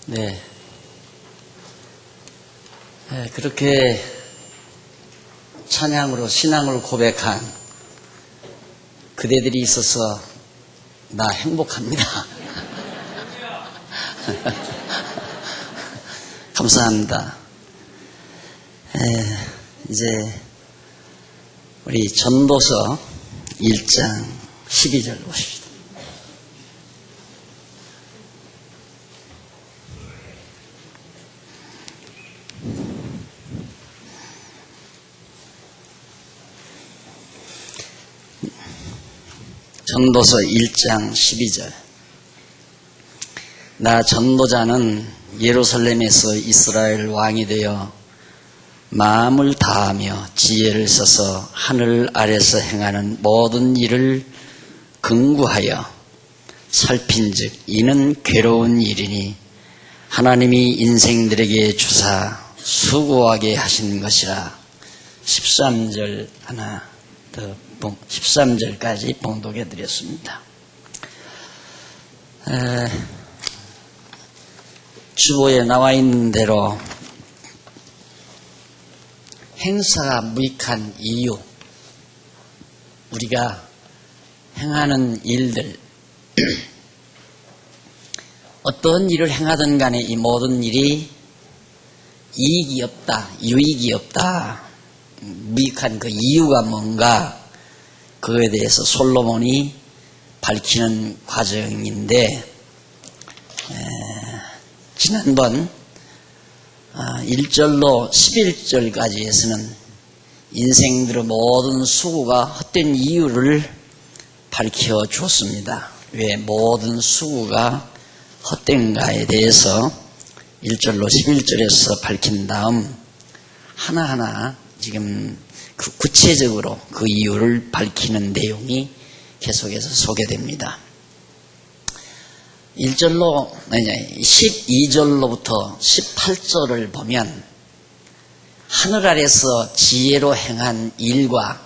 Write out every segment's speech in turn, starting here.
네. 그렇게 찬양으로 신앙을 고백한 그대들이 있어서 나 행복합니다. 감사합니다. 이제 우리 전도서 1장 12절 보십시다. 전도서 1장 12절. 나 전도자는 예루살렘에서 이스라엘 왕이 되어 마음을 다하며 지혜를 써서 하늘 아래서 행하는 모든 일을 긍구하여 살핀즉 이는 괴로운 일이니 하나님이 인생들에게 주사 수고하게 하신 것이라. 13절 하나 더 13절까지 봉독해 드렸습니다. 주보에 나와 있는 대로 행사가 무익한 이유, 우리가 행하는 일들, 어떤 일을 행하든 간에 이 모든 일이 이익이 없다, 유익이 없다, 무익한 그 이유가 뭔가, 그거에 대해서 솔로몬이 밝히는 과정인데, 지난번 1절로 11절까지에서는 인생들의 모든 수고가 헛된 이유를 밝혀주었습니다. 왜 모든 수고가 헛된가에 대해서 1절로 11절에서 밝힌 다음 하나하나 지금 구체적으로 그 이유를 밝히는 내용이 계속해서 소개됩니다. 12절로부터 18절을 보면 하늘 아래서 지혜로 행한 일과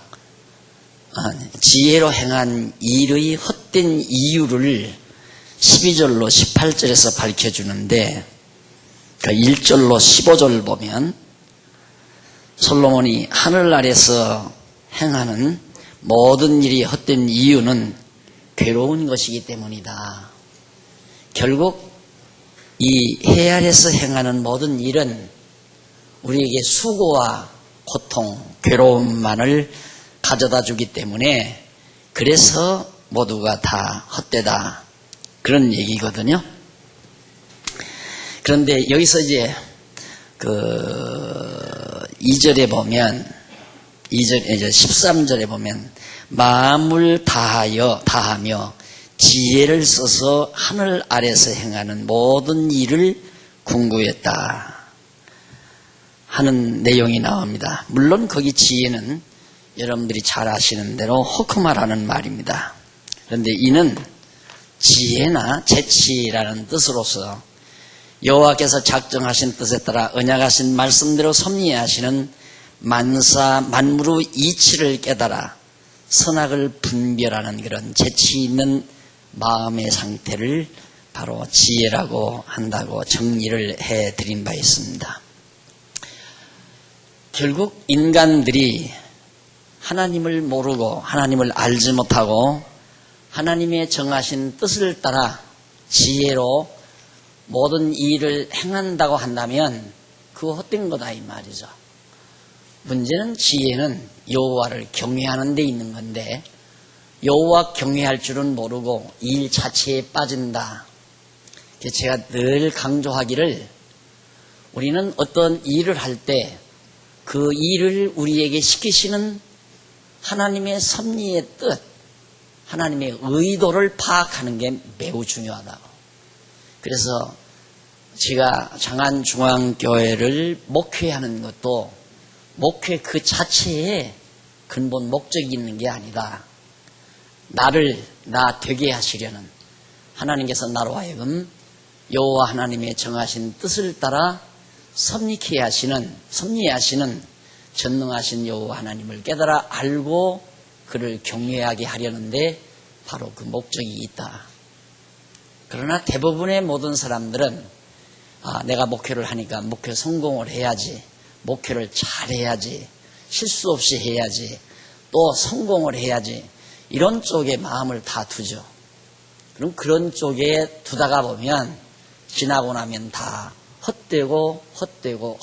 지혜로 행한 일의 헛된 이유를 12절로 18절에서 밝혀주는데, 1절로 15절 보면 솔로몬이 하늘 아래서 행하는 모든 일이 헛된 이유는 괴로운 것이기 때문이다. 결국 이 해 아래서 행하는 모든 일은 우리에게 수고와 고통, 괴로움만을 가져다 주기 때문에 그래서 모두가 다 헛되다, 그런 얘기거든요. 그런데 여기서 이제 2절에 보면 13절에 보면 마음을 다하며 지혜를 써서 하늘 아래서 행하는 모든 일을 궁구했다 하는 내용이 나옵니다. 물론 거기 지혜는 여러분들이 잘 아시는 대로 호크마라는 말입니다. 그런데 이는 지혜나 재치라는 뜻으로서 여호와께서 작정하신 뜻에 따라 언약하신 말씀대로 섭리하시는 만물의 이치를 깨달아 선악을 분별하는 그런 재치 있는 마음의 상태를 바로 지혜라고 한다고 정리를 해드린 바 있습니다. 결국 인간들이 하나님을 모르고 하나님을 알지 못하고 하나님의 정하신 뜻을 따라 지혜로 모든 일을 행한다고 한다면 그거 헛된 거다 이 말이죠. 문제는 지혜는 여호와를 경외하는 데 있는 건데 여호와 경외할 줄은 모르고 일 자체에 빠진다. 제가 늘 강조하기를, 우리는 어떤 일을 할 때 그 일을 우리에게 시키시는 하나님의 섭리의 뜻, 하나님의 의도를 파악하는 게 매우 중요하다고. 그래서 제가 장안중앙교회를 목회하는 것도 목회 그 자체에 근본 목적이 있는 게 아니다. 나를 나 되게 하시려는 하나님께서 나로 하여금 여호와 하나님의 정하신 뜻을 따라 섭리케 하시는 전능하신 여호와 하나님을 깨달아 알고 그를 경외하게 하려는데 바로 그 목적이 있다. 그러나 대부분의 모든 사람들은 내가 목회를 하니까 목회 성공을 해야지, 목회를 잘해야지, 실수 없이 해야지, 또 성공을 해야지, 이런 쪽에 마음을 다 두죠. 그럼 그런 쪽에 두다가 보면 지나고 나면 다 헛되고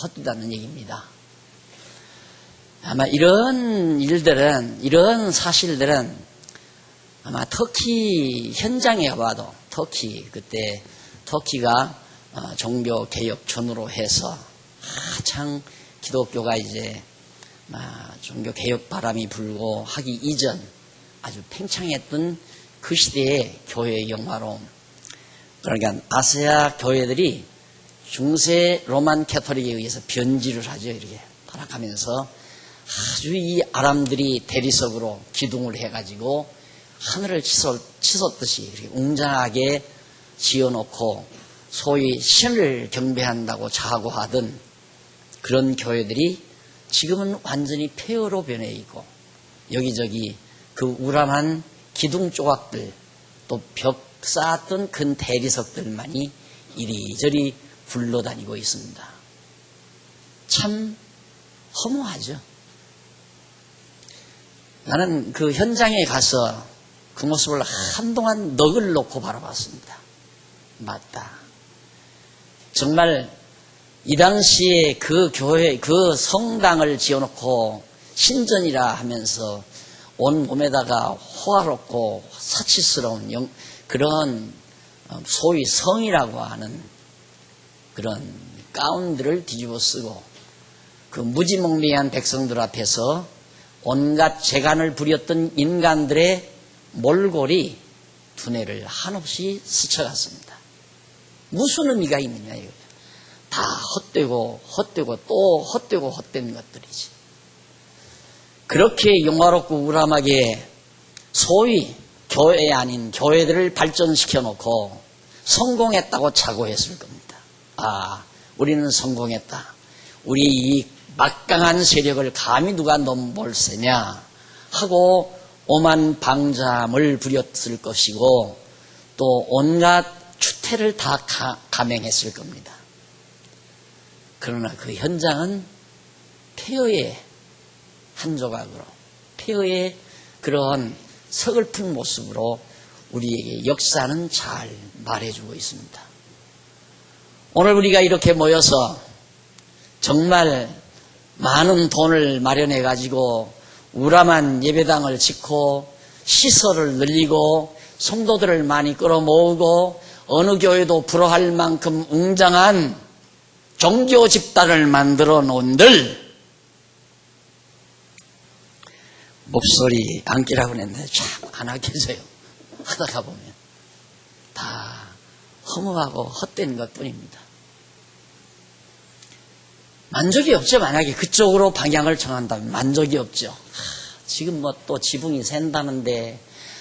헛되다는 얘기입니다. 아마 이런 일들은, 이런 사실들은 아마 터키 현장에 가봐도, 그때 터키가 종교개혁 전후로 해서 한창 기독교가 이제 종교개혁 바람이 불고 하기 이전 아주 팽창했던 그 시대의 교회의 영화로, 그러니까 아시아 교회들이 중세 로만 캐토릭에 의해서 변질을 하죠. 이렇게 타락하면서 아주 이 아람들이 대리석으로 기둥을 해가지고 하늘을 치솟듯이 이렇게 웅장하게 지어놓고 소위 신을 경배한다고 자고하던 그런 교회들이 지금은 완전히 폐허로 변해 있고, 여기저기 그 우람한 기둥 조각들, 또 벽 쌓았던 큰 대리석들만이 이리저리 굴러다니고 있습니다. 참 허무하죠. 나는 그 현장에 가서 그 모습을 한동안 넋을 놓고 바라봤습니다. 맞다. 정말 이 당시에 그 교회, 그 성당을 지어놓고 신전이라 하면서 온 몸에다가 호화롭고 사치스러운 그런 소위 성이라고 하는 그런 가운들을 뒤집어 쓰고 그 무지몽매한 백성들 앞에서 온갖 재간을 부렸던 인간들의 몰골이 두뇌를 한없이 스쳐갔습니다. 무슨 의미가 있느냐 이거죠. 다 헛되고 또 헛된 것들이지. 그렇게 영화롭고 우람하게 소위 교회 아닌 교회들을 발전시켜 놓고 성공했다고 자고했을 겁니다. 우리는 성공했다. 우리 이 막강한 세력을 감히 누가 넘볼세냐 하고 오만 방자함을 부렸을 것이고, 또 온갖 추태를 다 감행했을 겁니다. 그러나 그 현장은 폐허의 한 조각으로, 폐허의 그런 서글픈 모습으로 우리에게 역사는 잘 말해주고 있습니다. 오늘 우리가 이렇게 모여서 정말 많은 돈을 마련해 가지고 우람한 예배당을 짓고 시설을 늘리고 성도들을 많이 끌어모으고 어느 교회도 부러워할 만큼 웅장한 종교 집단을 만들어 놓은들, 목소리 안 끼라고 했는데 참 안 아껴져요. 하다가 보면 다 허무하고 헛된 것뿐입니다. 만족이 없죠. 만약에 그쪽으로 방향을 정한다면 만족이 없죠. 지금 뭐 또 지붕이 샌다는데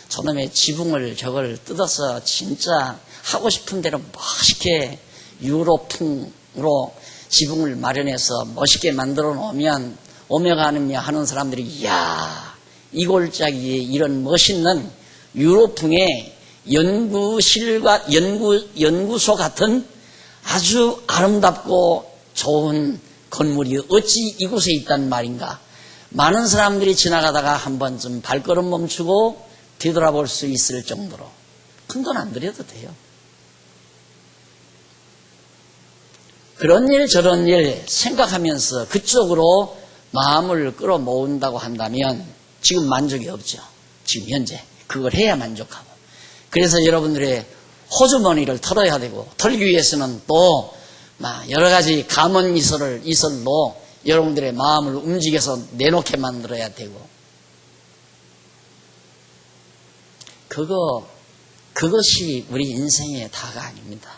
저놈의 지붕을 저걸 뜯어서 진짜 하고 싶은 대로 멋있게 유로풍으로 지붕을 마련해서 멋있게 만들어 놓으면 오며가느냐 하는 사람들이 이야, 이 골짜기에 이런 멋있는 유로풍의 연구소 같은 아주 아름답고 좋은 건물이 어찌 이곳에 있단 말인가. 많은 사람들이 지나가다가 한 번쯤 발걸음 멈추고 뒤돌아볼 수 있을 정도로 큰 돈 안 들여도 돼요. 그런 일 저런 일 생각하면서 그쪽으로 마음을 끌어모은다고 한다면 지금 만족이 없죠. 지금 현재 그걸 해야 만족하고, 그래서 여러분들의 호주머니를 털어야 되고, 털기 위해서는 또 여러 가지 감언 이설로 여러분들의 마음을 움직여서 내놓게 만들어야 되고, 그것이 우리 인생의 다가 아닙니다.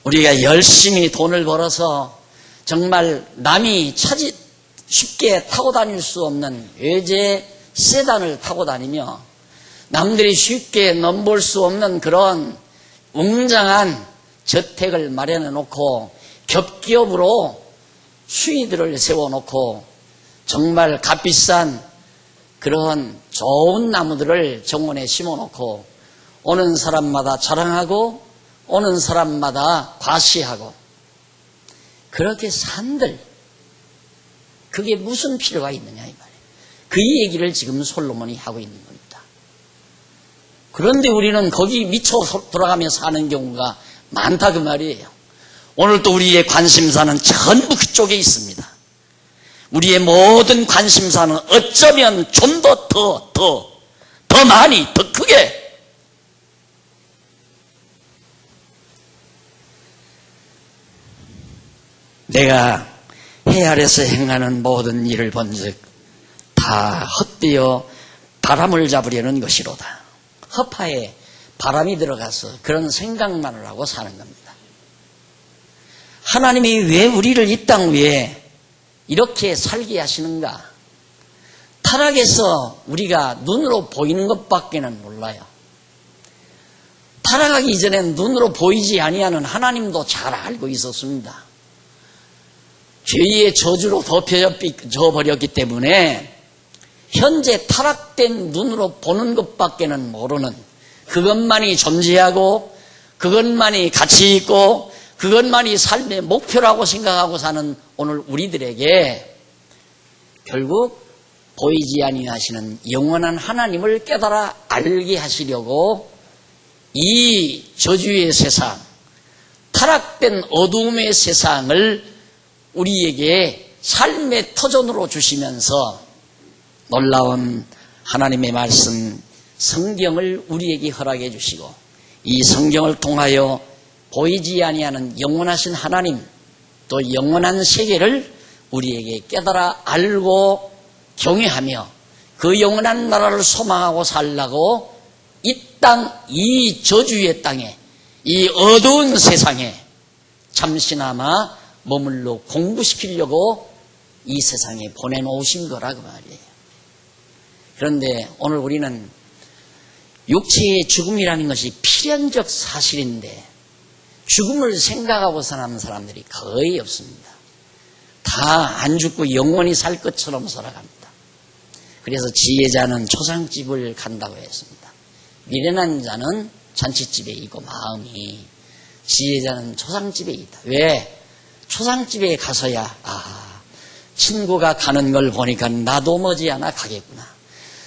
우리가 열심히 돈을 벌어서 정말 남이 쉽게 타고 다닐 수 없는 외제 세단을 타고 다니며 남들이 쉽게 넘볼 수 없는 그런 웅장한 저택을 마련해 놓고 겹기업으로 수위들을 세워놓고 정말 값비싼 그런 좋은 나무들을 정원에 심어놓고 오는 사람마다 자랑하고 오는 사람마다 과시하고 그렇게 산들 그게 무슨 필요가 있느냐 이 말이에요. 그 얘기를 지금 솔로몬이 하고 있는 겁니다. 그런데 우리는 거기 미쳐 돌아가며 사는 경우가 많다 그 말이에요. 오늘 또 우리의 관심사는 전부 그쪽에 있습니다. 우리의 모든 관심사는 어쩌면 좀 더 많이, 더 크게 내가 해 아래서 행하는 모든 일을 본즉 다 헛되어 바람을 잡으려는 것이로다. 허파에 바람이 들어가서 그런 생각만을 하고 사는 겁니다. 하나님이 왜 우리를 이 땅 위에 이렇게 살게 하시는가? 타락해서 우리가 눈으로 보이는 것밖에는 몰라요. 타락하기 이전엔 눈으로 보이지 아니하는 하나님도 잘 알고 있었습니다. 죄의 저주로 덮여져 버렸기 때문에 현재 타락된 눈으로 보는 것밖에는 모르는, 그것만이 존재하고 그것만이 가치 있고 그것만이 삶의 목표라고 생각하고 사는 오늘 우리들에게 결국 보이지 아니하시는 영원한 하나님을 깨달아 알게 하시려고 이 저주의 세상, 타락된 어두움의 세상을 우리에게 삶의 터전으로 주시면서 놀라운 하나님의 말씀 성경을 우리에게 허락해 주시고 이 성경을 통하여 보이지 아니하는 영원하신 하나님 또 영원한 세계를 우리에게 깨달아 알고 경외하며 그 영원한 나라를 소망하고 살라고 이 땅, 이 저주의 땅에, 이 어두운 세상에 잠시나마 머물러 공부시키려고 이 세상에 보내놓으신 거라 그 말이에요. 그런데 오늘 우리는 육체의 죽음이라는 것이 필연적 사실인데 죽음을 생각하고 사는 사람들이 거의 없습니다. 다 안 죽고 영원히 살 것처럼 살아갑니다. 그래서 지혜자는 초상집을 간다고 했습니다. 미련한 자는 잔치집에 있고 마음이, 지혜자는 초상집에 있다. 왜? 초상집에 가서야 친구가 가는 걸 보니까 나도 머지않아 가겠구나.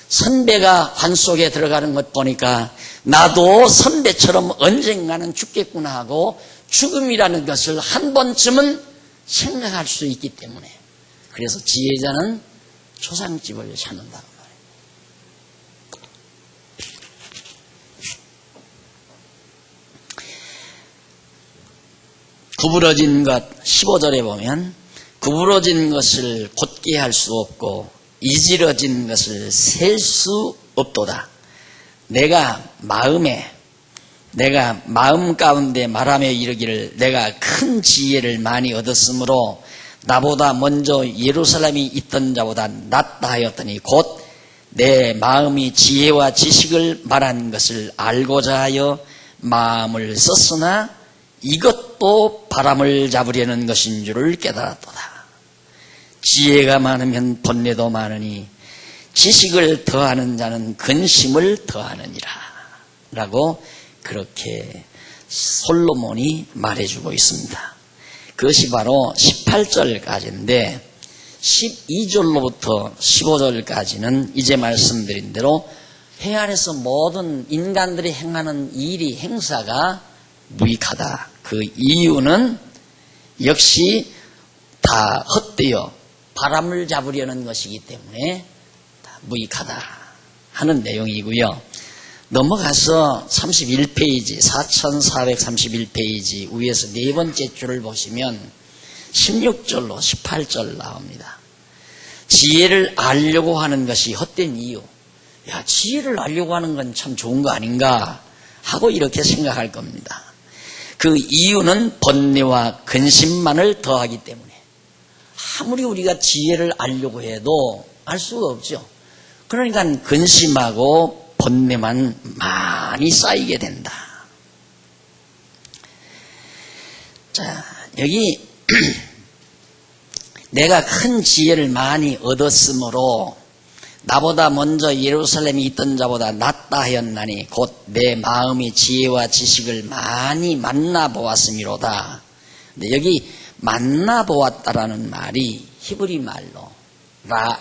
선배가 관 속에 들어가는 것 보니까 나도 선배처럼 언젠가는 죽겠구나 하고 죽음이라는 것을 한 번쯤은 생각할 수 있기 때문에, 그래서 지혜자는 초상집을 찾는다고 말해요. 구부러진 것 15절에 보면 구부러진 것을 곧게 할 수 없고 이지러진 것을 셀 수 없도다. 내가 마음 가운데 말하며 이르기를 내가 큰 지혜를 많이 얻었으므로 나보다 먼저 예루살렘이 있던 자보다 낫다 하였더니 곧 내 마음이 지혜와 지식을 말한 것을 알고자 하여 마음을 썼으나 이것도 바람을 잡으려는 것인 줄을 깨달았도다. 지혜가 많으면 번뇌도 많으니 지식을 더하는 자는 근심을 더하느니라 라고 그렇게 솔로몬이 말해주고 있습니다. 그것이 바로 18절까지인데 12절로부터 15절까지는 이제 말씀드린 대로 해 안에서 모든 인간들이 행하는 일이 행사가 무익하다. 그 이유는 역시 다 헛되어 바람을 잡으려는 것이기 때문에 다 무익하다 하는 내용이고요. 넘어가서 31페이지, 4431페이지 위에서 네 번째 줄을 보시면 16절로 18절 나옵니다. 지혜를 알려고 하는 것이 헛된 이유. 야, 지혜를 알려고 하는 건 참 좋은 거 아닌가 하고 이렇게 생각할 겁니다. 그 이유는 번뇌와 근심만을 더하기 때문에 아무리 우리가 지혜를 알려고 해도 알 수가 없죠. 그러니까 근심하고 번뇌만 많이 쌓이게 된다. 자, 여기 내가 큰 지혜를 많이 얻었으므로 나보다 먼저 예루살렘에 있던 자보다 낫다 하였나니 곧 내 마음이 지혜와 지식을 많이 만나보았음이로다. 근데 여기 만나보았다라는 말이 히브리 말로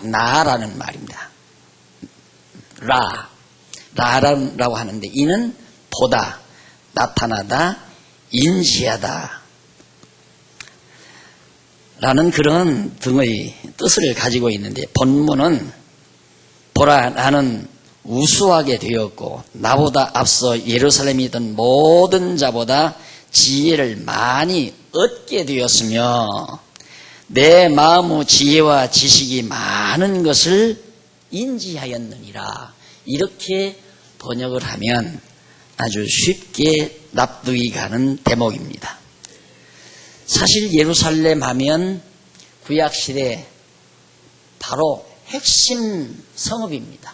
나라는 말입니다. 라라고 하는데 이는 보다, 나타나다, 인지하다 라는 그런 등의 뜻을 가지고 있는데, 본문은 보라, 나는 우수하게 되었고 나보다 앞서 예루살렘에 있던 모든 자보다 지혜를 많이 얻게 되었으며 내 마음의 지혜와 지식이 많은 것을 인지하였느니라. 이렇게 번역을 하면 아주 쉽게 납득이 가는 대목입니다. 사실 예루살렘 하면 구약시대 바로 핵심 성읍입니다.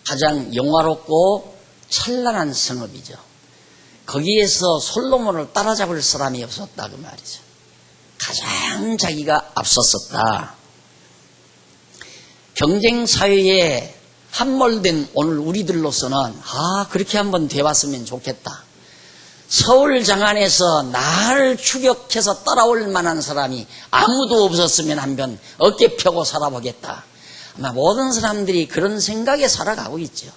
가장 영화롭고 찬란한 성읍이죠. 거기에서 솔로몬을 따라잡을 사람이 없었다 그 말이죠. 가장 자기가 앞섰었다. 경쟁사회에 함몰된 오늘 우리들로서는 그렇게 한번 돼봤으면 좋겠다. 서울 장안에서 나를 추격해서 따라올 만한 사람이 아무도 없었으면 한번 어깨 펴고 살아보겠다. 아마 모든 사람들이 그런 생각에 살아가고 있죠.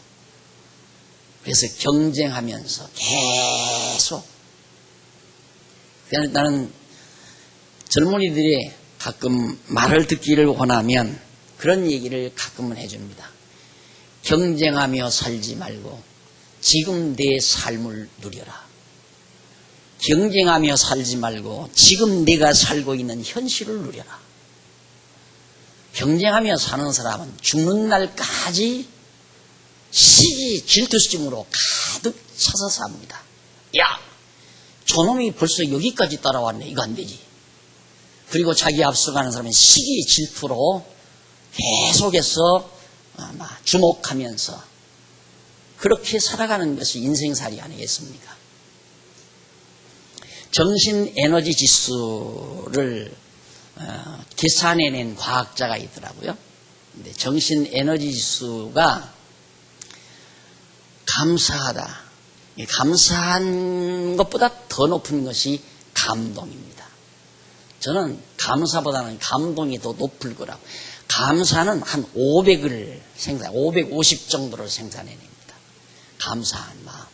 그래서 경쟁하면서 계속. 나는 젊은이들이 가끔 말을 듣기를 원하면 그런 얘기를 가끔은 해줍니다. 경쟁하며 살지 말고 지금 내 삶을 누려라. 경쟁하며 살지 말고 지금 내가 살고 있는 현실을 누려라. 경쟁하며 사는 사람은 죽는 날까지 시기 질투심으로 가득 차서 삽니다. 야, 저놈이 벌써 여기까지 따라왔네. 이거 안 되지. 그리고 자기 앞서가는 사람은 시기 질투로 계속해서 주목하면서 그렇게 살아가는 것이 인생살이 아니겠습니까? 정신 에너지 지수를 계산해낸 과학자가 있더라고요. 근데 정신 에너지 지수가 감사하다. 감사한 것보다 더 높은 것이 감동입니다. 저는 감사보다는 감동이 더 높을 거라고. 감사는 한 550 정도를 생산해냅니다. 감사한 마음.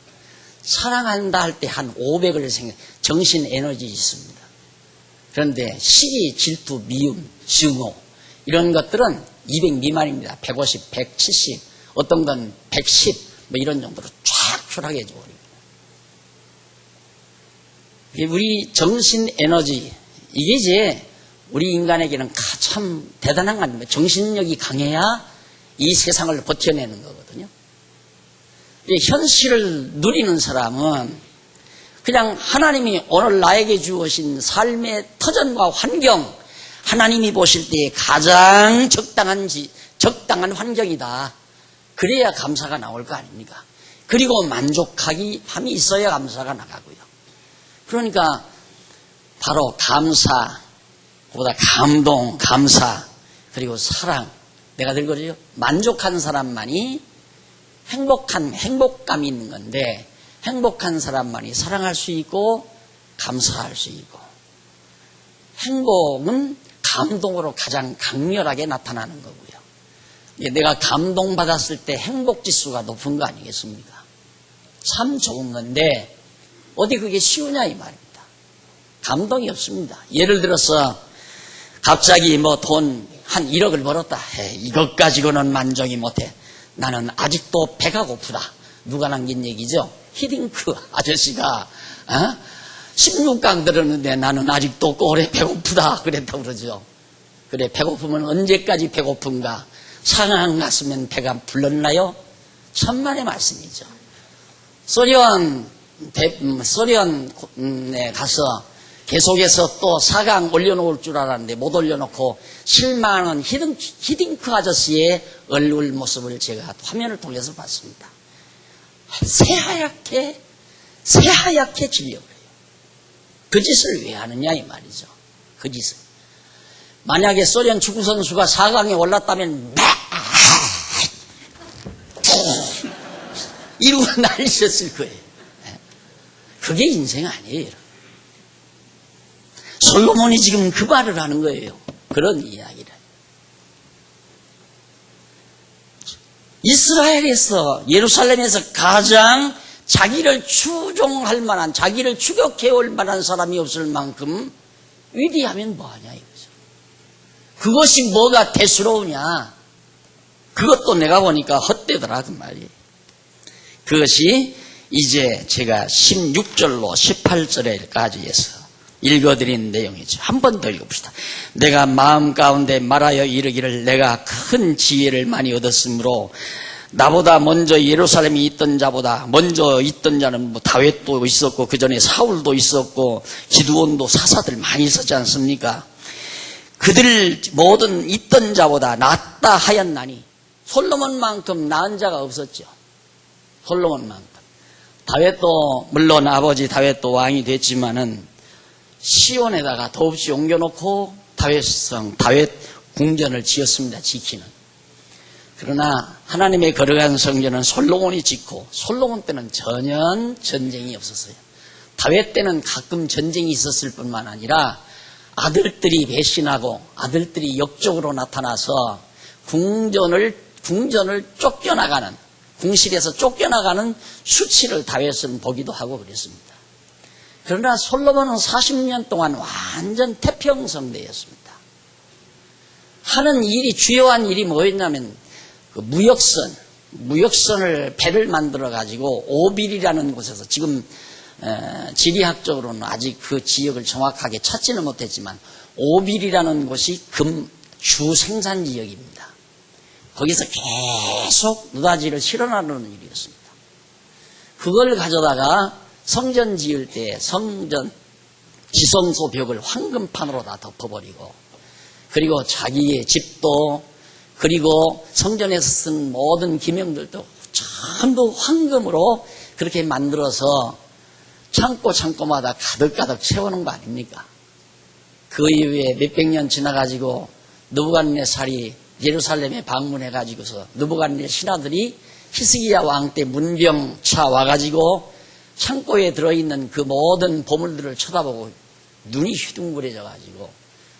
사랑한다 할 때 한 500을 정신 에너지 지수입니다. 그런데 시기, 질투, 미움, 증오 이런 것들은 200 미만입니다. 150, 170, 어떤 건 110 이런 정도로 쫙 추락해져 버립니다. 우리 정신 에너지 이게 이제 우리 인간에게는 참 대단한 거 아닙니까? 정신력이 강해야 이 세상을 버텨내는 거거든요. 현실을 누리는 사람은 그냥 하나님이 오늘 나에게 주어진 삶의 터전과 환경, 하나님이 보실 때 가장 적당한 환경이다. 그래야 감사가 나올 거 아닙니까? 그리고 만족함이 있어야 감사가 나가고요. 그러니까 바로 감사보다 감동, 감사, 그리고 사랑. 내가 늘 그러죠. 만족한 사람만이 행복감이 있는 건데, 행복한 사람만이 사랑할 수 있고 감사할 수 있고, 행복은 감동으로 가장 강렬하게 나타나는 거고요. 내가 감동받았을 때 행복지수가 높은 거 아니겠습니까? 참 좋은 건데 어디 그게 쉬우냐 이 말입니다. 감동이 없습니다. 예를 들어서 갑자기 돈 한 1억을 벌었다. 이것 가지고는 만족이 못해. 나는 아직도 배가 고프다. 누가 남긴 얘기죠? 히딩크 아저씨가 16강 들었는데 나는 아직도 오래 배고프다 그랬다고 그러죠. 그래, 배고프면 언제까지 배고픈가? 상한 갔으면 배가 불렀나요? 천만의 말씀이죠. 소련에 가서 계속해서 또 4강 올려놓을 줄 알았는데 못 올려놓고 실망한 히딩크 아저씨의 얼굴 모습을 제가 화면을 통해서 봤습니다. 새하얗게 질려버려요. 그 짓을 왜 하느냐 이 말이죠. 그 짓을. 만약에 소련 축구선수가 4강에 올랐다면 이러고 난리쳤을 거예요. 그게 인생 아니에요. 여러분. 솔로몬이 지금 그 말을 하는 거예요. 그런 이야기를. 이스라엘에서, 예루살렘에서 가장 자기를 추종할 만한, 자기를 추격해올 만한 사람이 없을 만큼 위대하면 뭐하냐 이거죠. 그것이 뭐가 대수로우냐. 그것도 내가 보니까 헛되더라 그 말이. 그것이 이제 제가 16절로 18절에까지 해서 읽어드린 내용이죠. 한 번 더 읽어봅시다. 내가 마음 가운데 말하여 이르기를 내가 큰 지혜를 많이 얻었으므로 나보다 먼저 예루살렘에 있던 자보다 먼저 있던 자는 뭐 다윗도 있었고 그 전에 사울도 있었고 기드온도 사사들 많이 있었지 않습니까? 그들 모든 있던 자보다 낫다 하였나니 솔로몬만큼 나은 자가 없었죠. 솔로몬만큼. 다윗도 물론 아버지 다윗도 왕이 됐지만은 시온에다가 더없이 옮겨놓고 다윗 궁전을 지었습니다. 지키는. 그러나 하나님의 거룩한 성전은 솔로몬이 짓고 솔로몬 때는 전혀 전쟁이 없었어요. 다윗 때는 가끔 전쟁이 있었을 뿐만 아니라 아들들이 배신하고 아들들이 역적으로 나타나서 궁전을 쫓겨나가는, 궁실에서 쫓겨나가는 수치를 다윗은 보기도 하고 그랬습니다. 그러나 솔로몬은 40년 동안 완전 태평성대였습니다. 하는 일이, 주요한 일이 뭐였냐면 그 무역선을 배를 만들어 가지고 오빌이라는 곳에서, 지금 지리학적으로는 아직 그 지역을 정확하게 찾지는 못했지만 오빌이라는 곳이 금 주 생산 지역입니다. 거기서 계속 누다지를 실어나르는 일이었습니다. 그걸 가져다가 성전 지을 때 성전 지성소 벽을 황금판으로 다 덮어버리고, 그리고 자기의 집도, 그리고 성전에서 쓴 모든 기명들도 전부 황금으로 그렇게 만들어서 창고마다 가득가득 채워놓은 거 아닙니까? 그 이후에 몇백 년 지나가지고 느부갓네살이 예루살렘에 방문해가지고서 느부갓네 신하들이 히스기야 왕 때 문병차 와가지고 창고에 들어있는 그 모든 보물들을 쳐다보고 눈이 휘둥그레져가지고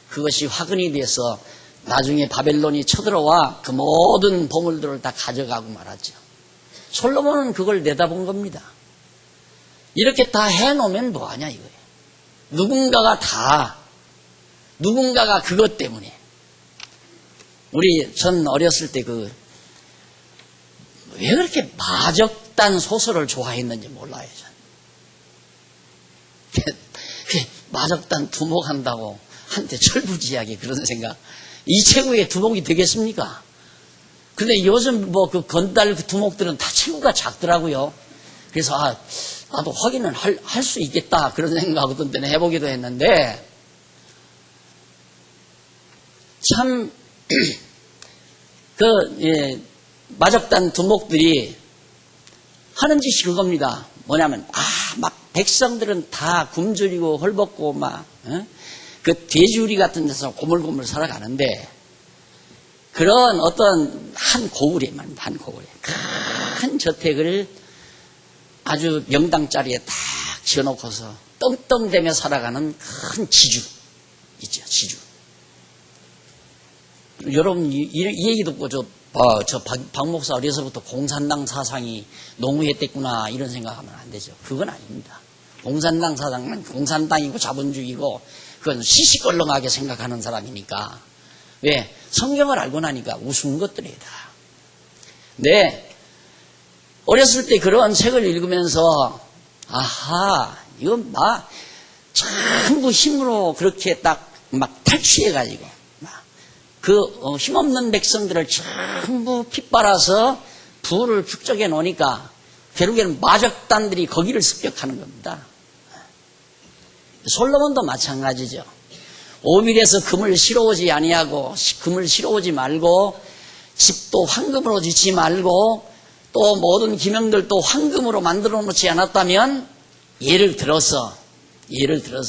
그것이 화근이 돼서 나중에 바벨론이 쳐들어와 그 모든 보물들을 다 가져가고 말았죠. 솔로몬은 그걸 내다본 겁니다. 이렇게 다 해놓으면 뭐하냐 이거예요. 누군가가 그것 때문에. 전 어렸을 때 왜 그렇게 마적단 소설을 좋아했는지 몰라요. 마적단 두목한다고 한때 철부지하게 그런 생각. 이 체구의 두목이 되겠습니까? 근데 요즘 그 건달 두목들은 다 체구가 작더라고요. 그래서 나도 확인은 할 수 있겠다 그런 생각 어떤 때는 해보기도 했는데, 참 마적단 두목들이 하는 짓이 그겁니다. 뭐냐면 막 백성들은 다 굶주리고 헐벗고 그 돼지우리 같은 데서 고물고물 살아가는데, 그런 어떤 한 고을에 큰 저택을 아주 명당짜리에 딱 지어놓고서 떵떵대며 살아가는 큰 지주 있죠. 지주. 여러분 이 얘기 듣고 박 목사 어려서부터 공산당 사상이 농후했댔구나 이런 생각하면 안 되죠. 그건 아닙니다. 공산당 사상은 공산당이고 자본주의고 그건 시시껄렁하게 생각하는 사람이니까. 왜? 성경을 알고 나니까 우스운 것들이다. 네, 어렸을 때 그런 책을 읽으면서 이건 전부 힘으로 그렇게 딱 탈취해가지고 힘없는 백성들을 전부 핏발아서 부를 축적해 놓으니까 결국에는 마적단들이 거기를 습격하는 겁니다. 솔로몬도 마찬가지죠. 오빌에서 금을 실어오지 아니하고 금을 실어오지 말고 집도 황금으로 짓지 말고 또 모든 기명들도 황금으로 만들어 놓지 않았다면, 예를 들어서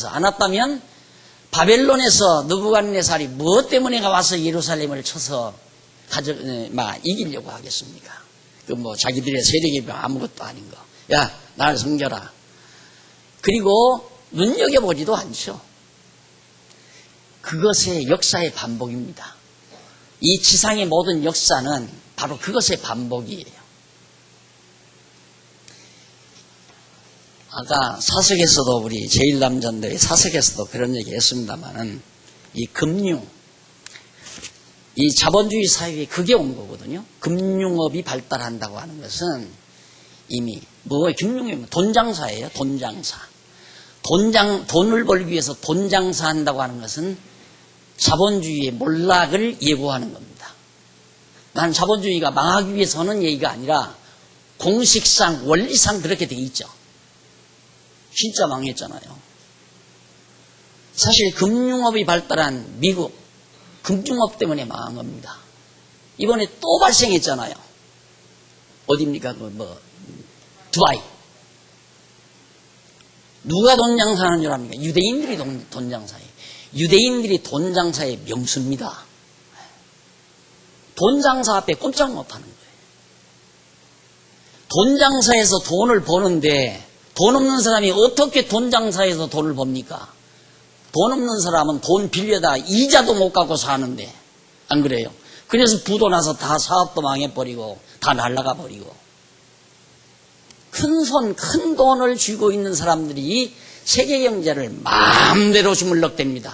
않았다면 바벨론에서 느부갓네살이 무엇 때문에 와서 예루살렘을 쳐서 이기려고 하겠습니까? 자기들의 세력이 아무것도 아닌 거. 야, 나를 섬겨라. 그리고 눈여겨보지도 않죠. 그것의 역사의 반복입니다. 이 지상의 모든 역사는 바로 그것의 반복이에요. 아까 사석에서도 우리 제1남전도의 사석에서도 그런 얘기 했습니다만은 이 금융, 이 자본주의 사회에 그게 온 거거든요. 금융업이 발달한다고 하는 것은 이미 금융이 돈 장사예요. 돈 장사. 돈을 벌기 위해서 돈 장사한다고 하는 것은 자본주의의 몰락을 예고하는 겁니다. 난 자본주의가 망하기 위해서 하는 얘기가 아니라 공식상 원리상 그렇게 돼 있죠. 진짜 망했잖아요. 사실 금융업이 발달한 미국 금융업 때문에 망한 겁니다. 이번에 또 발생했잖아요. 어디입니까? 두바이. 누가 돈 장사하는 줄 압니까? 유대인들이 돈 장사해요. 유대인들이 돈 장사의 명수입니다. 돈 장사 앞에 꼼짝 못하는 거예요. 돈 장사에서 돈을 버는데 돈 없는 사람이 어떻게 돈 장사에서 돈을 법니까? 돈 없는 사람은 돈 빌려다 이자도 못 갖고 사는데 안 그래요? 그래서 부도 나서 다 사업도 망해버리고 다 날아가 버리고 큰 돈을 쥐고 있는 사람들이 세계 경제를 마음대로 주물럭댑니다.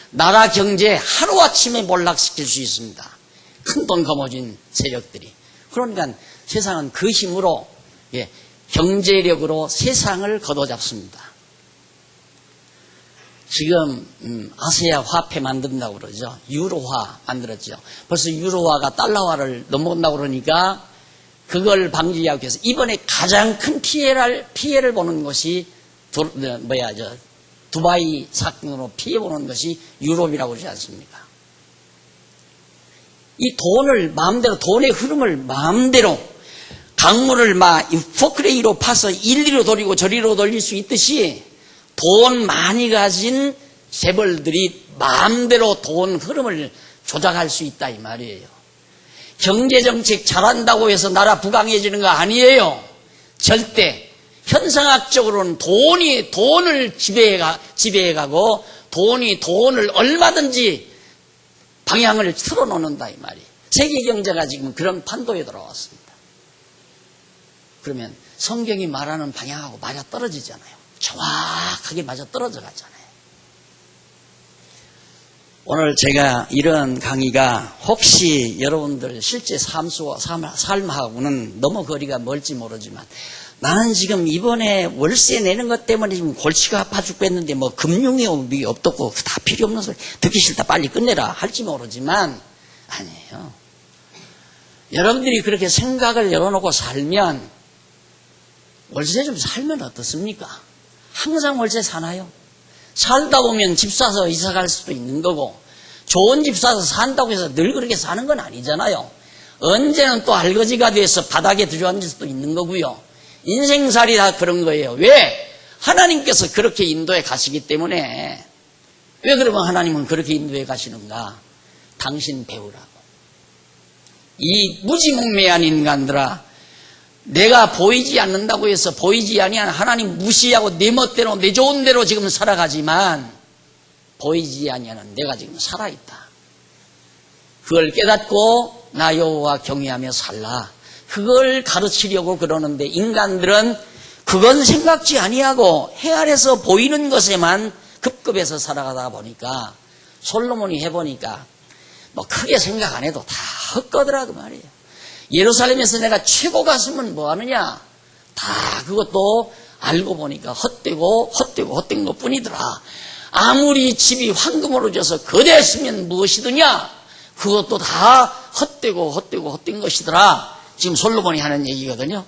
나라 경제 하루아침에 몰락시킬 수 있습니다. 큰 돈 거머쥔 세력들이. 그러니까 세상은 그 힘으로 경제력으로 세상을 걷어잡습니다. 지금 아세아 화폐 만든다고 그러죠. 유로화 만들었죠. 벌써 유로화가 달러화를 넘어온다고 그러니까 그걸 방지하기 위해서 이번에 가장 큰 피해를 보는 것이 두바이 사건으로 피해보는 것이 유럽이라고 그러지 않습니까? 이 돈을 마음대로, 돈의 흐름을 마음대로 강물을 포크레인으로 파서 이리로 돌리고 저리로 돌릴 수 있듯이 돈 많이 가진 재벌들이 마음대로 돈 흐름을 조작할 수 있다 이 말이에요. 경제정책 잘한다고 해서 나라 부강해지는 거 아니에요. 절대. 현상학적으로는 돈이 돈을 지배해가고 돈이 돈을 얼마든지 방향을 틀어놓는다 이 말이에요. 세계 경제가 지금 그런 판도에 들어왔습니다. 그러면 성경이 말하는 방향하고 맞아떨어지잖아요. 정확하게 맞아떨어져 가잖아요. 오늘 제가 이런 강의가 혹시 여러분들 실제 삶하고는 너무 거리가 멀지 모르지만 나는 지금 이번에 월세 내는 것 때문에 지금 골치가 아파 죽겠는데 금융이 없었고 다 필요 없는 소리 듣기 싫다 빨리 끝내라 할지 모르지만 아니에요. 여러분들이 그렇게 생각을 열어놓고 살면 월세 좀 살면 어떻습니까? 항상 월세 사나요? 살다 보면 집 사서 이사 갈 수도 있는 거고 좋은 집 사서 산다고 해서 늘 그렇게 사는 건 아니잖아요. 언제는 또 알거지가 돼서 바닥에 들어앉을 수도 있는 거고요. 인생살이 다 그런 거예요. 왜? 하나님께서 그렇게 인도해 가시기 때문에. 왜 그러면 하나님은 그렇게 인도해 가시는가? 당신 배우라고. 이 무지몽매한 인간들아, 내가 보이지 않는다고 해서 보이지 아니한 하나님 무시하고 내 멋대로 내 좋은 대로 지금 살아가지만 보이지 아니하는 내가 지금 살아있다. 그걸 깨닫고 나 여호와 경외하며 살라. 그걸 가르치려고 그러는데 인간들은 그건 생각지 아니하고 해 아래서 보이는 것에만 급급해서 살아가다 보니까 솔로몬이 해보니까 크게 생각 안 해도 다 헛거더라 그 말이에요. 예루살렘에서 내가 최고 갔으면 뭐하느냐? 다 그것도 알고 보니까 헛된 것뿐이더라. 아무리 집이 황금으로 져서 거대했으면 무엇이더냐? 그것도 다 헛된 것이더라. 지금 솔로몬이 하는 얘기거든요.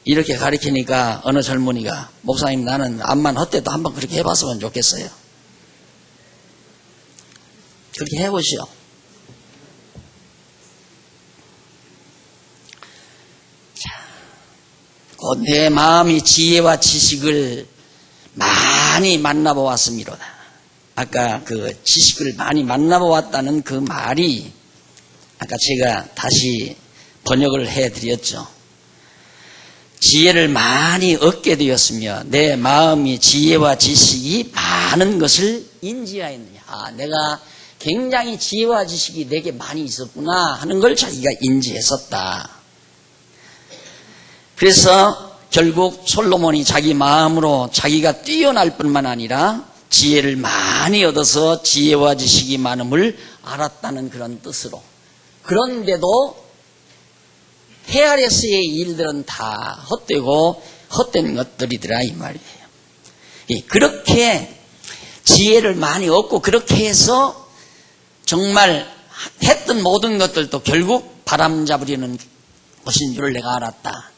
이렇게 가르치니까 어느 젊은이가 목사님 나는 암만 헛돼도 한번 그렇게 해봤으면 좋겠어요. 그렇게 해보시오. 곧 내 마음이 지혜와 지식을 많이 만나보았습니다. 아까 그 지식을 많이 만나보았다는 그 말이 아까 제가 다시 번역을 해드렸죠. 지혜를 많이 얻게 되었으며 내 마음이 지혜와 지식이 많은 것을 인지하였느냐. 내가 굉장히 지혜와 지식이 내게 많이 있었구나 하는 걸 자기가 인지했었다. 그래서 결국 솔로몬이 자기 마음으로 자기가 뛰어날 뿐만 아니라 지혜를 많이 얻어서 지혜와 지식이 많음을 알았다는 그런 뜻으로. 그런데도 해 아래서의 일들은 다 헛되고 헛된 것들이더라 이 말이에요. 그렇게 지혜를 많이 얻고 그렇게 해서 정말 했던 모든 것들도 결국 바람잡으려는 것인 줄 내가 알았다.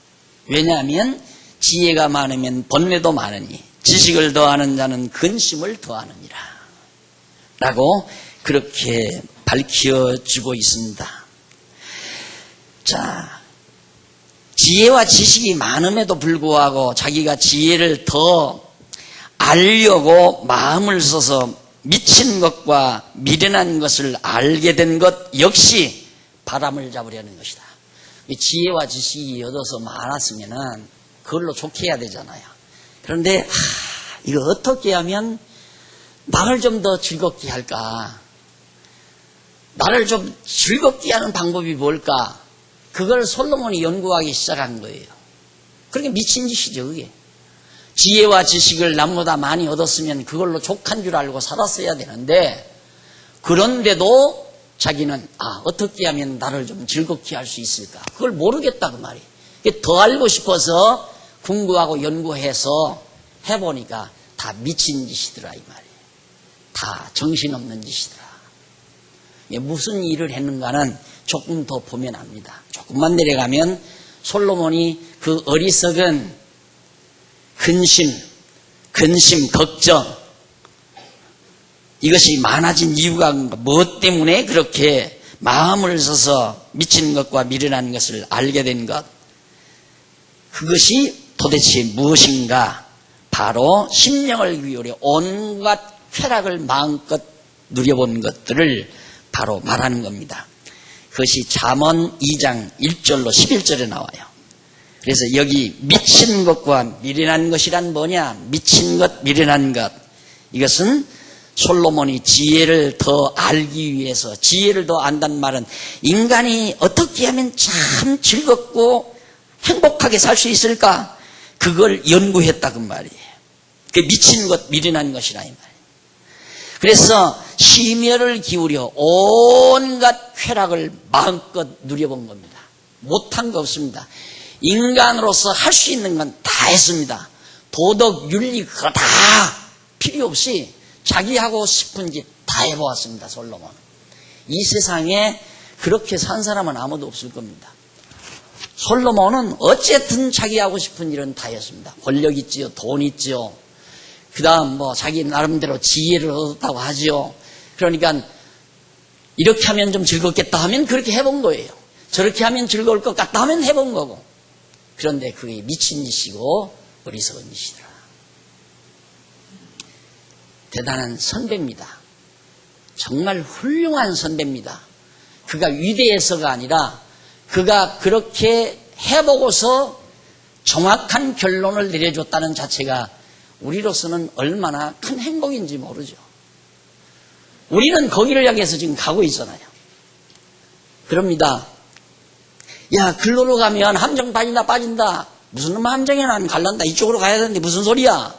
왜냐하면 지혜가 많으면 번뇌도 많으니 지식을 더하는 자는 근심을 더하느니라 라고 그렇게 밝혀주고 있습니다. 자, 지혜와 지식이 많음에도 불구하고 자기가 지혜를 더 알려고 마음을 써서 미친 것과 미련한 것을 알게 된 것 역시 바람을 잡으려는 것이다. 지혜와 지식이 얻어서 많았으면은 그걸로 좋게 해야 되잖아요. 그런데 이거 어떻게 하면 나를 좀 더 즐겁게 할까? 나를 좀 즐겁게 하는 방법이 뭘까? 그걸 솔로몬이 연구하기 시작한 거예요. 그렇게 미친 짓이죠, 그게. 지혜와 지식을 남보다 많이 얻었으면 그걸로 족한 줄 알고 살았어야 되는데, 그런데도 자기는 어떻게 하면 나를 좀 즐겁게 할 수 있을까? 그걸 모르겠다 그 말이에요. 더 알고 싶어서 궁구하고 연구해서 해보니까 다 미친 짓이더라 이 말이에요. 다 정신없는 짓이더라. 무슨 일을 했는가는 조금 더 보면 압니다. 조금만 내려가면 솔로몬이 그 어리석은 근심, 걱정 이것이 많아진 이유가 무엇 때문에 그렇게 마음을 써서 미친 것과 미련한 것을 알게 된 것, 그것이 도대체 무엇인가? 바로 심령을 기울여 온갖 쾌락을 마음껏 누려본 것들을 바로 말하는 겁니다. 그것이 잠언 2장 1절로 11절에 나와요. 그래서 여기 미친 것과 미련한 것이란 뭐냐? 미친 것, 미련한 것. 이것은 솔로몬이 지혜를 더 알기 위해서, 지혜를 더 안다는 말은 인간이 어떻게 하면 참 즐겁고 행복하게 살 수 있을까? 그걸 연구했다 그 말이에요. 그 미친 것, 미련한 것이라 이 말이에요. 그래서 심혈을 기울여 온갖 쾌락을 마음껏 누려본 겁니다. 못한 거 없습니다. 인간으로서 할 수 있는 건 다 했습니다. 도덕, 윤리 그거 다 필요 없이 자기 하고 싶은 짓 다 해보았습니다. 솔로몬은. 이 세상에 그렇게 산 사람은 아무도 없을 겁니다. 솔로몬은 어쨌든 자기 하고 싶은 일은 다 했습니다. 권력 있지요, 돈 있지요. 그 다음 자기 나름대로 지혜를 얻었다고 하지요. 그러니까 이렇게 하면 좀 즐겁겠다 하면 그렇게 해본 거예요. 저렇게 하면 즐거울 것 같다 하면 해본 거고. 그런데 그게 미친 짓이고 어리석은 짓이더라. 대단한 선배입니다. 정말 훌륭한 선배입니다. 그가 위대해서가 아니라 그가 그렇게 해보고서 정확한 결론을 내려줬다는 자체가 우리로서는 얼마나 큰 행복인지 모르죠. 우리는 거기를 향해서 지금 가고 있잖아요. 그럽니다. 야, 글로로 가면 함정 빠진다. 무슨 놈 함정에 난 갈란다. 이쪽으로 가야 되는데 무슨 소리야.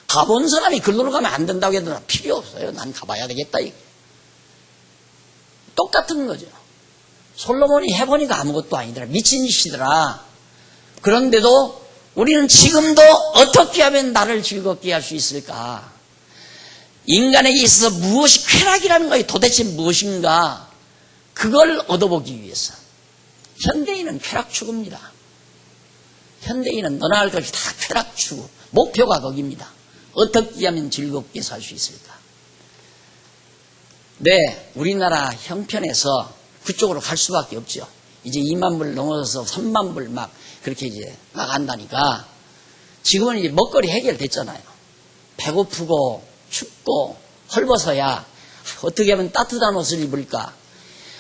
가본 사람이 글로로 가면 안 된다고 해도 필요 없어요. 난 가봐야 되겠다. 똑같은 거죠. 솔로몬이 해보니까 아무것도 아니더라. 미친 짓이더라. 그런데도 우리는 지금도 어떻게 하면 나를 즐겁게 할 수 있을까? 인간에게 있어서 무엇이 쾌락이라는 것이 도대체 무엇인가? 그걸 얻어보기 위해서. 현대인은 쾌락 추구입니다. 현대인은 너나 할 것이 다 쾌락 추구. 목표가 거기입니다. 어떻게 하면 즐겁게 살 수 있을까? 네, 우리나라 형편에서 그쪽으로 갈 수밖에 없죠. 이제 2만 불 넘어서 3만 불 막 그렇게 이제 나간다니까 지금은 이제 먹거리 해결됐잖아요. 배고프고 춥고 헐벗어야 어떻게 하면 따뜻한 옷을 입을까?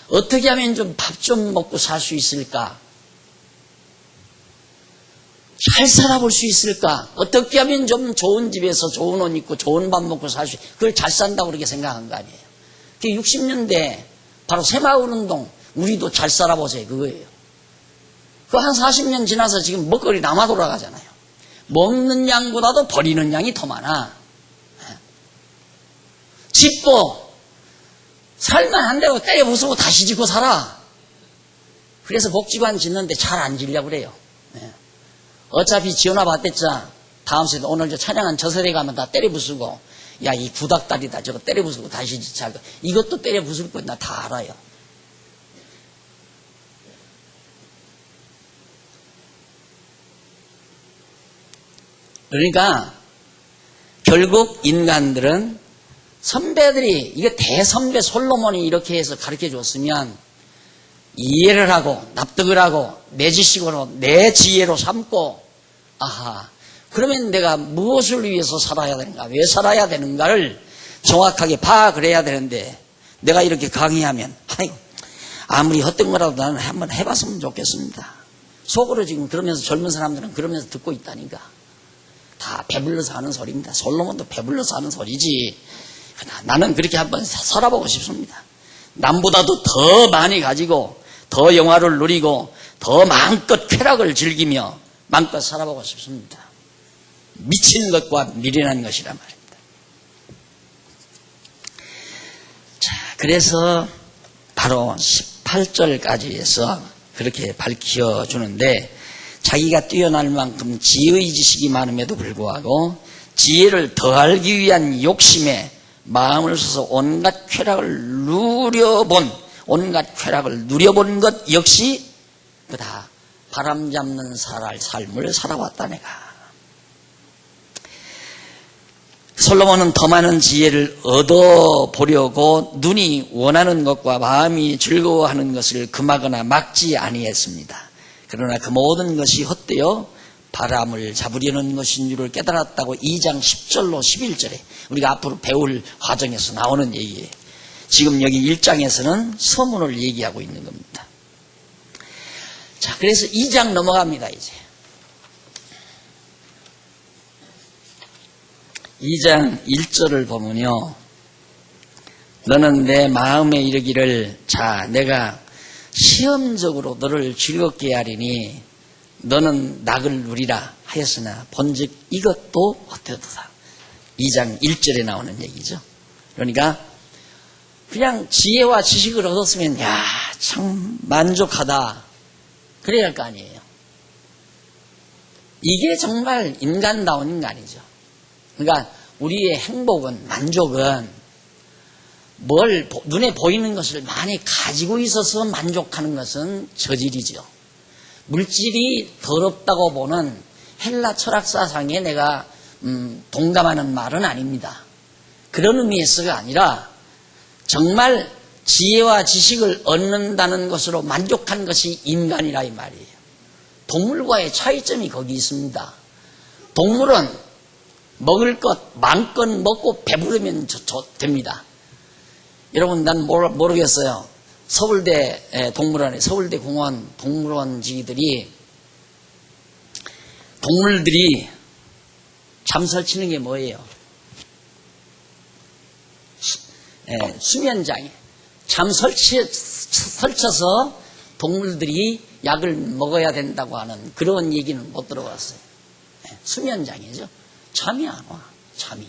어떻게 하면 좀 밥 좀 먹고 살 수 있을까? 잘 살아볼 수 있을까? 어떻게 하면 좀 좋은 집에서 좋은 옷 입고 좋은 밥 먹고 살 수, 그걸 잘 산다고 그렇게 생각한 거 아니에요. 그 60년대 바로 새마을운동, 우리도 잘 살아보세요. 그거예요. 그 한 40년 지나서 지금 먹거리 남아 돌아가잖아요. 먹는 양보다도 버리는 양이 더 많아. 집도 살만 한다고 때려 부수고 다시 짓고 살아. 그래서 복지관 짓는데 잘 안 지려고 그래요. 어차피 지어놔 봤댔자 다음 세대 오늘 저 찬양한 저 세대 가면 다 때려 부수고 야 이 구닥다리다 저거 때려 부수고 다시 짓자. 이것도 때려 부술 거 나 다 알아요. 그러니까 결국 인간들은 선배들이 이게 대선배 솔로몬이 이렇게 해서 가르쳐 줬으면 이해를 하고 납득을 하고 내 지식으로 내 지혜로 삼고 아하 그러면 내가 무엇을 위해서 살아야 되는가 왜 살아야 되는가를 정확하게 파악을 해야 되는데 내가 이렇게 강의하면 아이고 아무리 헛된 거라도 나는 한번 해봤으면 좋겠습니다. 속으로 지금 그러면서 젊은 사람들은 그러면서 듣고 있다니까. 다 배불러서 하는 소리입니다. 솔로몬도 배불러서 하는 소리지. 나는 그렇게 한번 살아보고 싶습니다. 남보다도 더 많이 가지고 더 영화를 누리고 더 마음껏 쾌락을 즐기며 마음껏 살아보고 싶습니다. 미친 것과 미련한 것이란 말입니다. 자, 그래서 바로 18절까지 해서 그렇게 밝혀주는데 자기가 뛰어날 만큼 지혜의 지식이 많음에도 불구하고 지혜를 더 알기 위한 욕심에 마음을 써서 온갖 쾌락을 누려본 것 역시 그다 바람 잡는 삶을 살아왔다 내가. 솔로몬은 더 많은 지혜를 얻어보려고 눈이 원하는 것과 마음이 즐거워하는 것을 금하거나 막지 아니했습니다. 그러나 그 모든 것이 헛되어 바람을 잡으려는 것인 줄을 깨달았다고 2장 10절로 11절에 우리가 앞으로 배울 과정에서 나오는 얘기예요. 지금 여기 1장에서는 서문을 얘기하고 있는 겁니다. 자, 그래서 2장 넘어갑니다, 이제. 2장 1절을 보면요. 너는 내 마음에 이르기를 자, 내가 시험적으로 너를 즐겁게 하리니 너는 낙을 누리라 하였으나 본즉 이것도 헛되도다. 2장 1절에 나오는 얘기죠. 그러니까 그냥 지혜와 지식을 얻었으면 야, 참 만족하다. 그래야 할 거 아니에요. 이게 정말 인간다운 인간이죠. 그러니까 우리의 행복은 만족은 뭘 눈에 보이는 것을 많이 가지고 있어서 만족하는 것은 저질이죠. 물질이 더럽다고 보는 헬라 철학사상에 내가 동감하는 말은 아닙니다. 그런 의미에서가 아니라 정말 지혜와 지식을 얻는다는 것으로 만족한 것이 인간이라 이 말이에요. 동물과의 차이점이 거기 있습니다. 동물은 먹을 것 마음껏 먹고 배부르면 됩니다. 여러분 난 모르겠어요. 서울대 동물원에 서울대 공원 동물원지들이 동물들이 잠 설치는 게 뭐예요? 수면장에 잠 설쳐서 동물들이 약을 먹어야 된다고 하는 그런 얘기는 못 들어봤어요. 수면장이죠. 잠이 안 와. 잠이.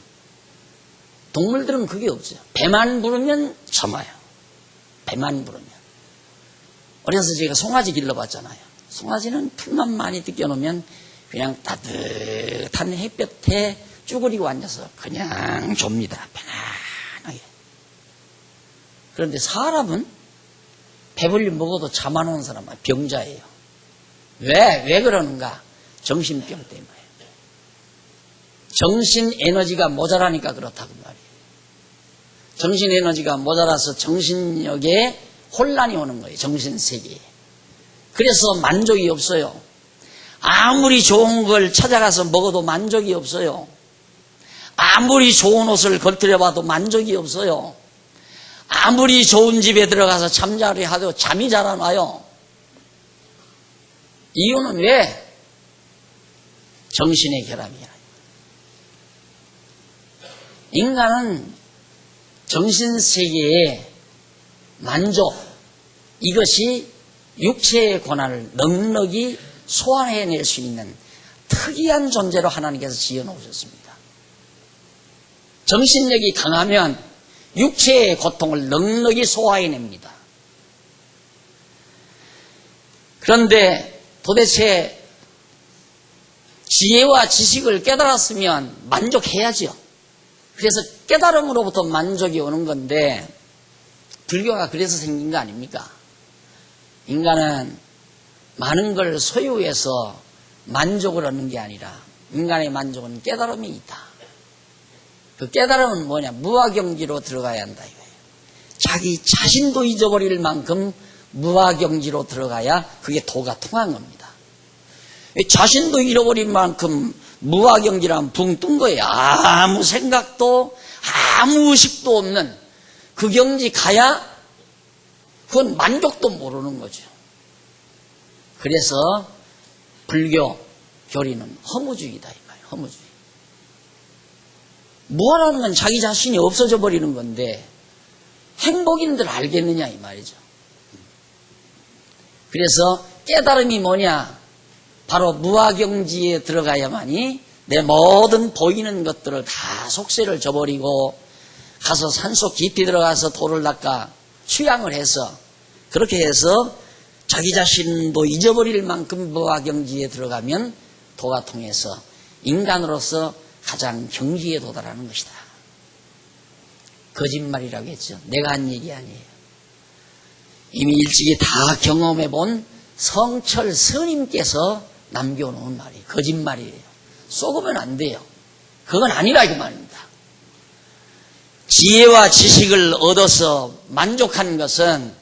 동물들은 그게 없어요. 배만 부르면 잠아요. 배만 부르면. 어려서 제가 송아지 길러봤잖아요. 송아지는 풀만 많이 뜯겨놓으면 그냥 따뜻한 햇볕에 쭈그리고 앉아서 그냥 좁니다. 편안하게. 그런데 사람은 배불리 먹어도 잠 안 오는 사람은 병자예요. 왜 그러는가? 정신병 때문에. 정신 에너지가 모자라니까 그렇다고 말이에요. 정신 에너지가 모자라서 정신력에 혼란이 오는 거예요. 정신세계에. 그래서 만족이 없어요. 아무리 좋은 걸 찾아가서 먹어도 만족이 없어요. 아무리 좋은 옷을 걸트려봐도 만족이 없어요. 아무리 좋은 집에 들어가서 잠자리 하도 잠이 잘 안 와요. 이유는 왜? 정신의 결함이야. 인간은 정신세계의 만족, 이것이 육체의 고난을 넉넉히 소화해낼 수 있는 특이한 존재로 하나님께서 지어놓으셨습니다. 정신력이 강하면 육체의 고통을 넉넉히 소화해냅니다. 그런데 도대체 지혜와 지식을 깨달았으면 만족해야죠. 그래서 깨달음으로부터 만족이 오는 건데 불교가 그래서 생긴 거 아닙니까? 인간은 많은 걸 소유해서 만족을 얻는 게 아니라 인간의 만족은 깨달음이 있다. 그 깨달음은 뭐냐? 무아경지로 들어가야 한다 이거예요. 자기 자신도 잊어버릴 만큼 무아경지로 들어가야 그게 도가 통한 겁니다. 자신도 잃어버릴 만큼 무아경지라면 붕 뜬 거예요. 아무 생각도 아무 의식도 없는 그 경지 가야 그건 만족도 모르는 거죠. 그래서 불교 교리는 허무주의다 이 말이에요. 허무주의. 무아라는 건 자기 자신이 없어져 버리는 건데 행복인들 알겠느냐 이 말이죠. 그래서 깨달음이 뭐냐? 바로 무아경지에 들어가야만이 내 모든 보이는 것들을 다 속세를 져버리고 가서 산속 깊이 들어가서 돌을 닦아 수양을 해서 그렇게 해서 자기 자신도 잊어버릴 만큼 무아경지에 들어가면 도가 통해서 인간으로서 가장 경지에 도달하는 것이다. 거짓말이라고 했죠. 내가 한 얘기 아니에요. 이미 일찍이 다 경험해본 성철 스님께서 남겨놓은 말이에요. 거짓말이에요. 속으면 안 돼요. 그건 아니라 이 말입니다. 지혜와 지식을 얻어서 만족한 것은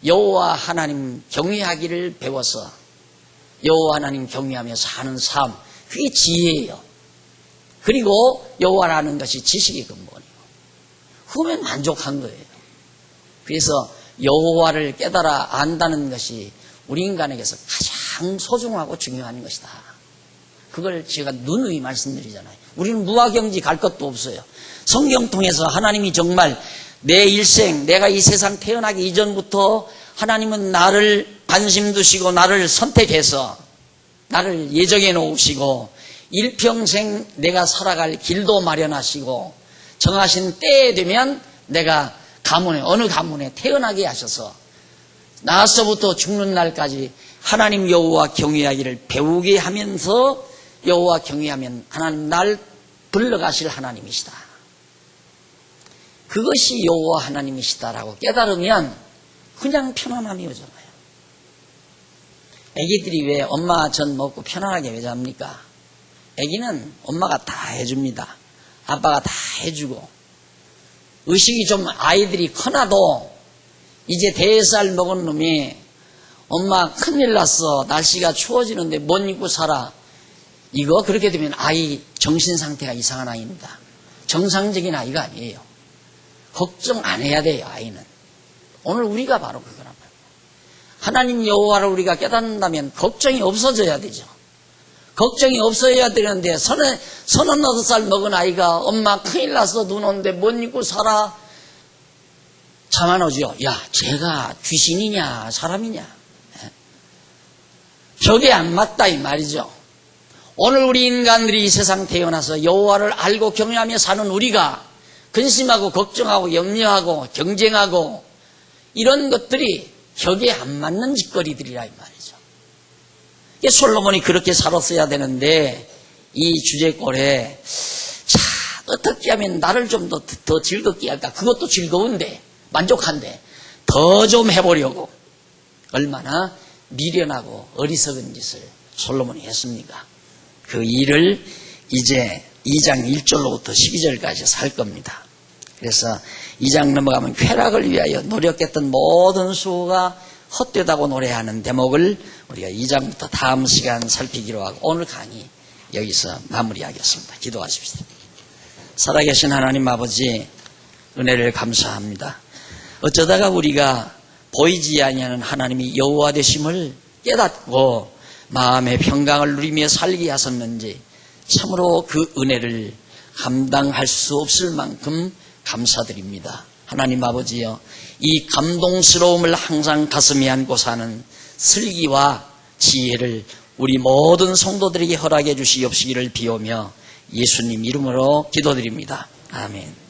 여호와 하나님 경외하기를 배워서 여호와 하나님 경외하며 사는 삶, 그게 지혜예요. 그리고 여호와라는 것이 지식의 근본이고 그러면 만족한 거예요. 그래서 여호와를 깨달아 안다는 것이 우리 인간에게서 가장 소중하고 중요한 것이다. 그걸 제가 누누이 말씀드리잖아요. 우리는 무아경지 갈 것도 없어요. 성경 통해서 하나님이 정말 내 일생, 내가 이 세상 태어나기 이전부터 하나님은 나를 관심 두시고 나를 선택해서 나를 예정해 놓으시고 일평생 내가 살아갈 길도 마련하시고 정하신 때에 되면 내가 가문에 어느 가문에 태어나게 하셔서 나서부터 죽는 날까지 하나님 여호와 경외하기를 배우게 하면서 여호와 경외하면 하나님 날 불러가실 하나님이시다. 그것이 여호와 하나님이시다라고 깨달으면 그냥 편안함이 오잖아요. 애기들이 왜 엄마 전 먹고 편안하게 왜 잡니까? 애기는 엄마가 다 해줍니다. 아빠가 다 해주고 의식이 좀 아이들이 커나도 이제 4살 먹은 놈이 엄마 큰일 났어. 날씨가 추워지는데 못 입고 살아. 이거 그렇게 되면 아이 정신상태가 이상한 아이입니다. 정상적인 아이가 아니에요. 걱정 안 해야 돼요. 아이는. 오늘 우리가 바로 그거란 말이에요. 하나님 여호와를 우리가 깨닫는다면 걱정이 없어져야 되죠. 걱정이 없어야 되는데 36살 먹은 아이가 엄마 큰일 났어. 눈 오는데 못 입고 살아. 잠 안 오죠. 야, 쟤가 귀신이냐 사람이냐. 격에 안 맞다 이 말이죠. 오늘 우리 인간들이 이 세상 태어나서 여호와를 알고 경외하며 사는 우리가 근심하고 걱정하고 염려하고 경쟁하고 이런 것들이 격에 안 맞는 짓거리들이라 이 말이죠. 솔로몬이 그렇게 살았어야 되는데 이 주제꼴에 자 어떻게 하면 나를 좀 더 즐겁게 할까? 그것도 즐거운데 만족한데 더 좀 해보려고 얼마나 미련하고 어리석은 짓을 솔로몬이 했습니까? 그 일을 이제 2장 1절로부터 12절까지 살 겁니다. 그래서 2장 넘어가면 쾌락을 위하여 노력했던 모든 수고가 헛되다고 노래하는 대목을 우리가 2장부터 다음 시간 살피기로 하고 오늘 강의 여기서 마무리하겠습니다. 기도하십시다. 살아계신 하나님 아버지 은혜를 감사합니다. 어쩌다가 우리가 보이지 아니하는 하나님이 여호와 되심을 깨닫고 마음의 평강을 누리며 살게 하셨는지 참으로 그 은혜를 감당할 수 없을 만큼 감사드립니다. 하나님 아버지여, 이 감동스러움을 항상 가슴에 안고 사는 슬기와 지혜를 우리 모든 성도들에게 허락해 주시옵시기를 비오며 예수님 이름으로 기도드립니다. 아멘.